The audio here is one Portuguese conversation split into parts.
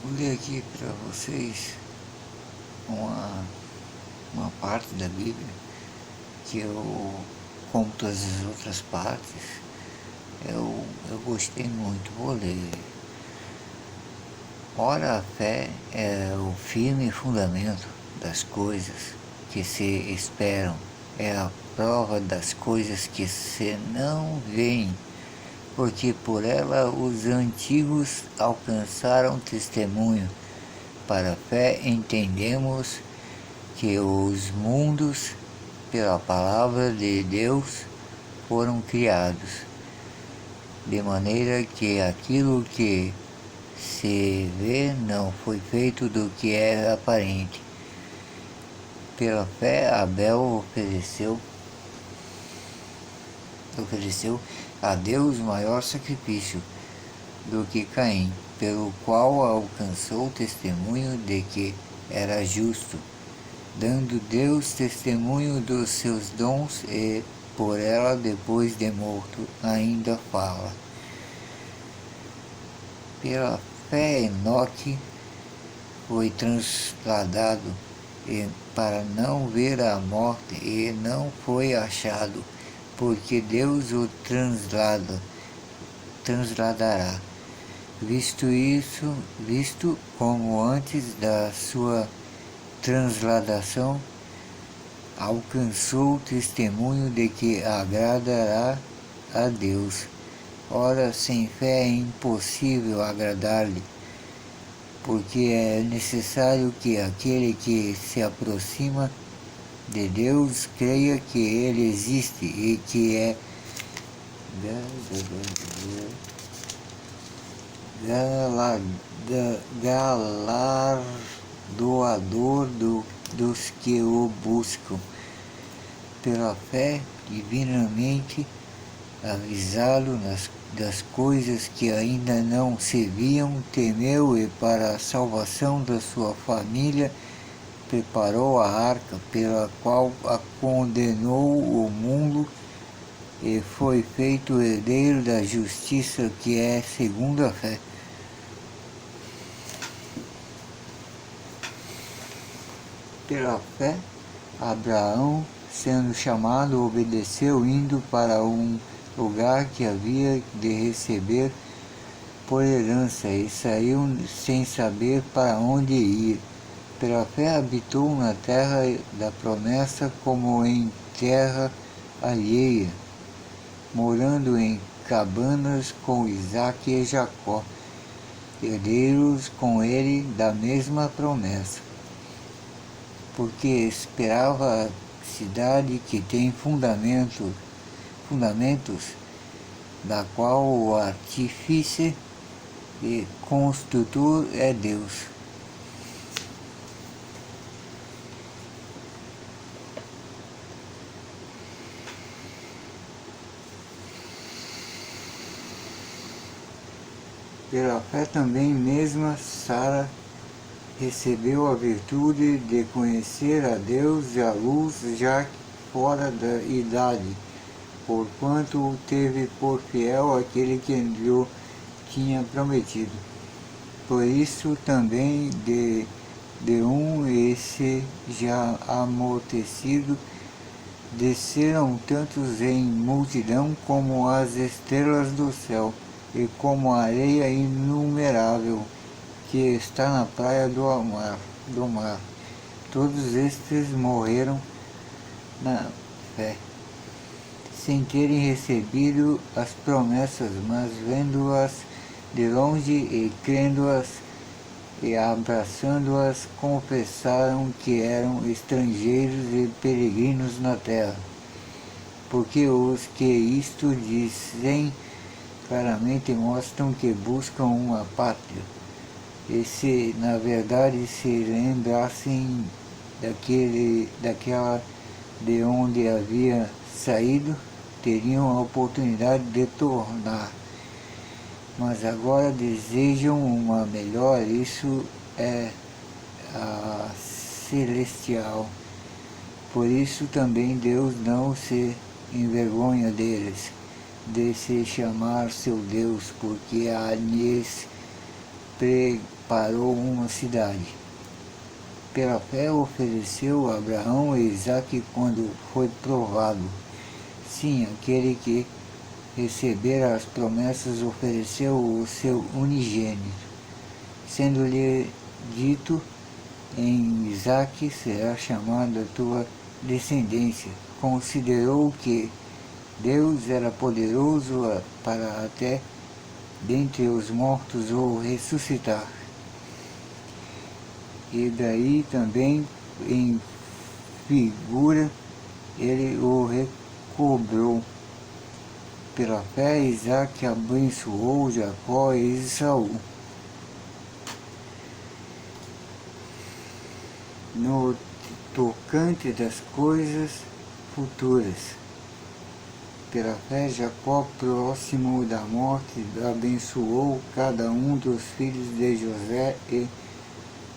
Vou ler aqui para vocês uma, uma parte da Bíblia que eu, como todas as outras partes, eu gostei muito. Vou ler. Ora, a fé é o firme fundamento das coisas que se esperam, é a prova das coisas que se não veem, porque por ela os antigos alcançaram testemunho. Para a fé entendemos que os mundos, pela palavra de Deus, foram criados, de maneira que aquilo que se vê não foi feito do que é aparente. Pela fé, Abel ofereceu a Deus maior sacrifício do que Caim, pelo qual alcançou o testemunho de que era justo, dando Deus testemunho dos seus dons e por ela, depois de morto, ainda fala. Pela fé, Enoque foi transladado para não ver a morte e não foi achado, porque Deus o transladará. Visto como antes da sua transladação alcançou o testemunho de que agradará a Deus. Ora, sem fé é impossível agradar-lhe, porque é necessário que aquele que se aproxima de Deus creia que Ele existe e que é galardoador dos que o buscam. Pela fé, divinamente avisado das coisas que ainda não se viam, temeu e para a salvação da sua família preparou a arca, pela qual a condenou o mundo e foi feito herdeiro da justiça que é segundo a fé. Pela fé, Abraão, sendo chamado, obedeceu, indo para um lugar que havia de receber por herança, e saiu sem saber para onde ir. Pela fé habitou na terra da promessa como em terra alheia, morando em cabanas com Isaque e Jacó, herdeiros com ele da mesma promessa, porque esperava a cidade que tem fundamentos, da qual o artífice e construtor é Deus. Pela fé também mesma Sara recebeu a virtude de conhecer a Deus e a luz já fora da idade, porquanto o teve por fiel aquele que lhe tinha prometido. Por isso também de esse já amortecido desceram tantos em multidão como as estrelas do céu e como a areia inumerável que está na praia do mar. Todos estes morreram na fé, sem terem recebido as promessas, mas vendo-as de longe e crendo-as e abraçando-as, confessaram que eram estrangeiros e peregrinos na terra. Porque os que isto dizem claramente mostram que buscam uma pátria. E se na verdade se lembrassem daquela de onde havia saído, teriam a oportunidade de tornar. Mas agora desejam uma melhor, isso é a celestial. Por isso também Deus não se envergonha deles, de se chamar seu Deus, porque a lhes parou uma cidade. Pela fé ofereceu a Abraão e Isaque quando foi provado. Sim, aquele que recebera as promessas ofereceu o seu unigênito, sendo-lhe dito: em Isaque será chamada tua descendência. Considerou que Deus era poderoso para até dentre os mortos o ressuscitar. E daí também, em figura, ele o recobrou. Pela fé, Isaque abençoou Jacó e Esaú. No tocante das coisas futuras. Pela fé, Jacó, próximo da morte, abençoou cada um dos filhos de José e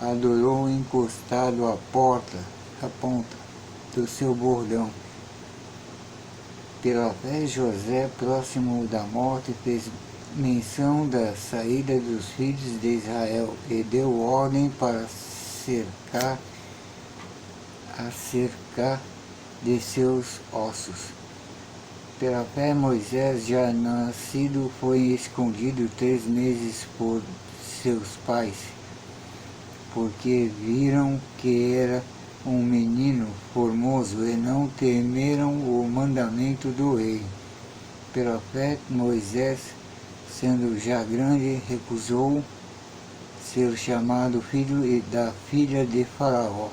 adorou encostado à ponta do seu bordão. Pela fé, José, próximo da morte, fez menção da saída dos filhos de Israel e deu ordem para cercar de seus ossos. Pela fé, Moisés, já nascido, foi escondido 3 meses por seus pais, porque viram que era um menino formoso e não temeram o mandamento do rei. Pela fé, Moisés, sendo já grande, recusou ser chamado filho da filha de Faraó,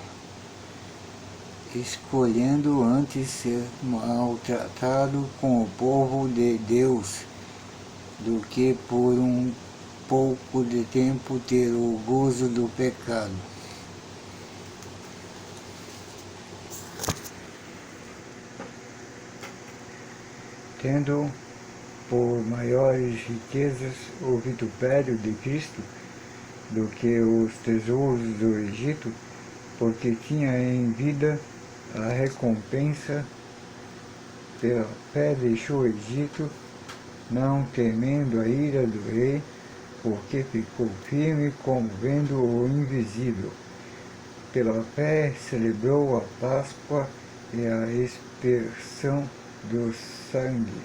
escolhendo antes ser maltratado com o povo de Deus, do que por um pouco de tempo ter o gozo do pecado. Tendo por maiores riquezas o vitupério de Cristo do que os tesouros do Egito, porque tinha em vida a recompensa. Pela fé deixou o Egito, não temendo a ira do rei, porque ficou firme como vendo o invisível. Pela fé celebrou a Páscoa e a expiação do sangue,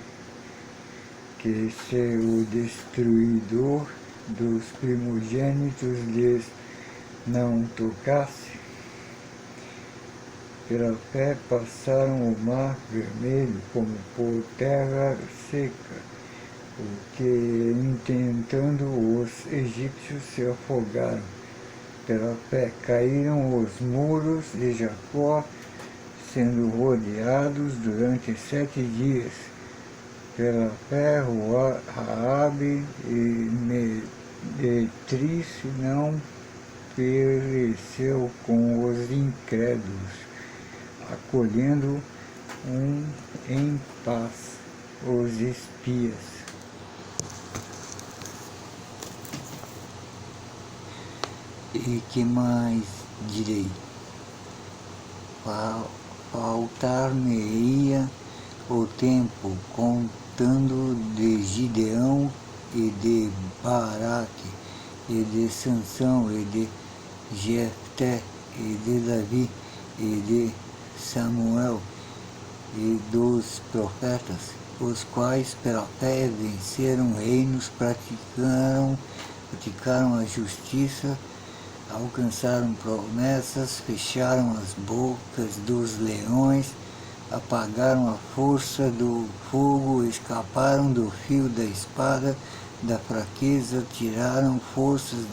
que se o destruidor dos primogênitos lhes não tocasse. Pela fé passaram o mar vermelho como por terra seca, porque intentando os egípcios se afogaram. Pela fé caíram os muros de Jacó, sendo rodeados durante 7 dias. Pela fé, Raabe e Meretriz não pereceu com os incrédulos, acolhendo em paz os espias. E que mais direi? Faltar-me-ia o tempo, contando de Gideão e de Baraque, e de Sansão, e de Jefté, e de Davi, e de Samuel, e dos profetas, os quais pela fé venceram reinos, praticaram a justiça, alcançaram promessas, fecharam as bocas dos leões, apagaram a força do fogo, escaparam do fio da espada, da fraqueza, tiraram forças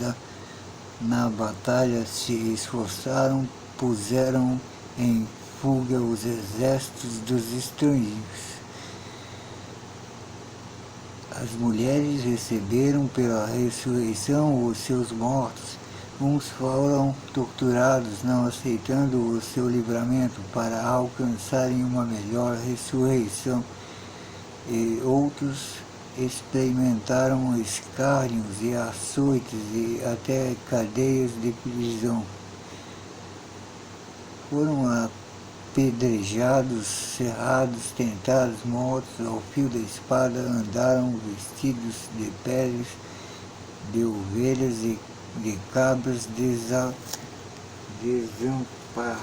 na batalha, se esforçaram, puseram em fuga os exércitos dos estrangeiros. As mulheres receberam pela ressurreição os seus mortos. Uns foram torturados, não aceitando o seu livramento, para alcançarem uma melhor ressurreição, e outros experimentaram escárnios e açoites e até cadeias de prisão. Foram apedrejados, serrados, tentados, mortos ao fio da espada, andaram vestidos de peles de ovelhas e de cabras desamparados,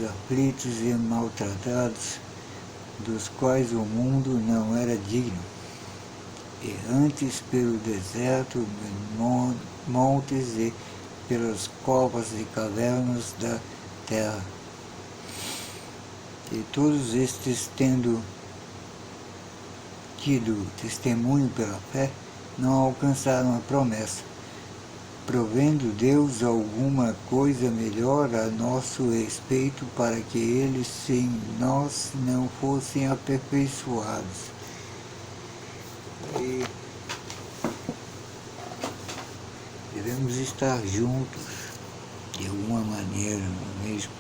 aflitos e maltratados, dos quais o mundo não era digno, errantes pelo deserto, montes e pelas covas e cavernas da terra. E todos estes, tendo tido testemunho pela fé, não alcançaram a promessa, provendo Deus alguma coisa melhor a nosso respeito, para que eles sem nós não fossem aperfeiçoados. E devemos estar juntos, de alguma maneira, no mesmo